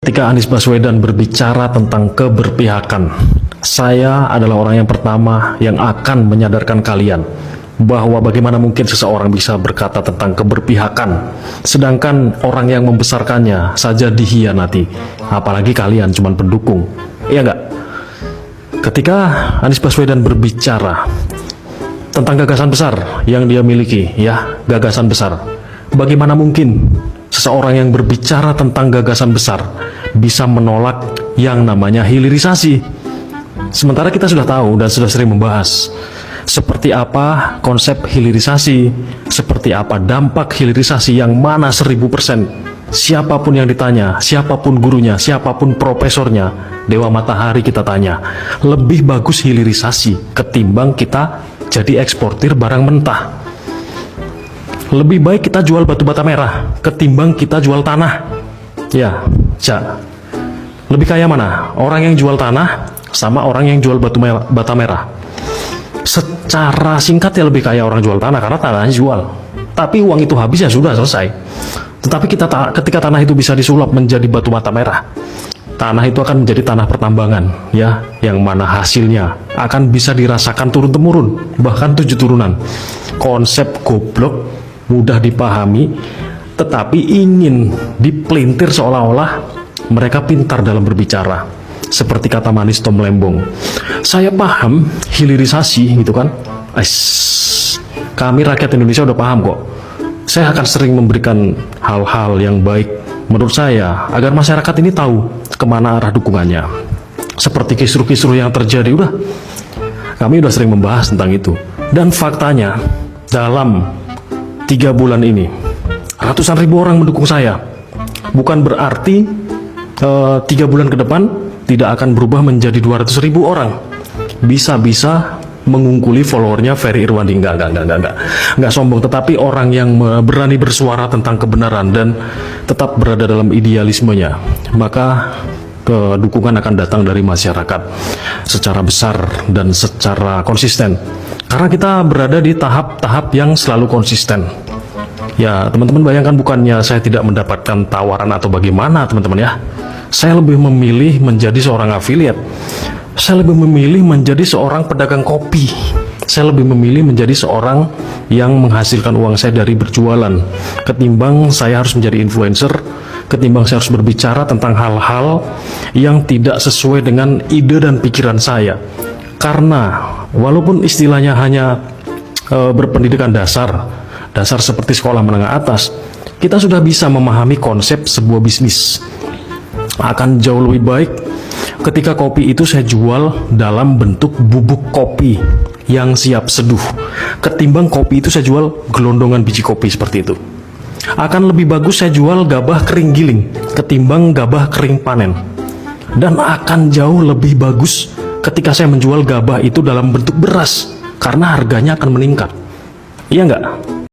Ketika Anies Baswedan berbicara tentang keberpihakan, saya adalah orang yang pertama yang akan menyadarkan kalian bahwa bagaimana mungkin seseorang bisa berkata tentang keberpihakan, sedangkan orang yang membesarkannya saja dihianati, apalagi kalian cuma pendukung, iya nggak? Ketika Anies Baswedan berbicara tentang gagasan besar yang dia miliki, ya, gagasan besar, bagaimana mungkin seseorang yang berbicara tentang gagasan besar bisa menolak yang namanya hilirisasi? Sementara kita sudah tahu dan sudah sering membahas seperti apa konsep hilirisasi, seperti apa dampak hilirisasi yang mana 1000%. Siapapun yang ditanya, siapapun gurunya, siapapun profesornya, Dewa Matahari kita tanya, lebih bagus hilirisasi ketimbang kita jadi eksportir barang mentah. Lebih baik kita jual batu bata merah ketimbang kita jual tanah. Ya, lebih kaya mana? Orang yang jual tanah sama orang yang jual bata merah. Secara singkat ya lebih kaya orang jual tanah karena tanahnya jual. Tapi uang itu habis ya sudah selesai. Tetapi ketika tanah itu bisa disulap menjadi batu bata merah, tanah itu akan menjadi tanah pertambangan, ya, yang mana hasilnya akan bisa dirasakan turun-temurun, bahkan 7 turunan. Konsep goblok, mudah dipahami, tetapi ingin dipelintir seolah-olah mereka pintar dalam berbicara. Seperti kata manis Tom Lembong, saya paham hilirisasi gitu kan. Kami rakyat Indonesia udah paham kok. Saya akan sering memberikan hal-hal yang baik menurut saya agar masyarakat ini tahu kemana arah dukungannya. Seperti kisruh-kisruh yang terjadi, kami udah sering membahas tentang itu. Dan faktanya dalam 3 bulan ini ratusan ribu orang mendukung saya. Bukan berarti 3 bulan ke depan tidak akan berubah menjadi 200.000 orang. Bisa-bisa mengungkuli followernya Ferry Irwandi. Enggak sombong, tetapi orang yang berani bersuara tentang kebenaran dan tetap berada dalam idealismenya, maka dukungan akan datang dari masyarakat secara besar dan secara konsisten. Karena kita berada di tahap-tahap yang selalu konsisten. Ya, teman-teman bayangkan, bukannya saya tidak mendapatkan tawaran atau bagaimana, teman-teman ya. Saya lebih memilih menjadi seorang afiliat. Saya lebih memilih menjadi seorang pedagang kopi. Saya lebih memilih menjadi seorang yang menghasilkan uang saya dari berjualan, ketimbang saya harus menjadi influencer, ketimbang saya harus berbicara tentang hal-hal yang tidak sesuai dengan ide dan pikiran saya. Karena walaupun istilahnya hanya berpendidikan dasar seperti sekolah menengah atas, kita sudah bisa memahami konsep sebuah bisnis. Akan jauh lebih baik ketika kopi itu saya jual dalam bentuk bubuk kopi yang siap seduh, ketimbang kopi itu saya jual gelondongan biji kopi seperti itu. Akan lebih bagus saya jual gabah kering giling ketimbang gabah kering panen. Dan akan jauh lebih bagus ketika saya menjual gabah itu dalam bentuk beras, karena harganya akan meningkat. Iya nggak?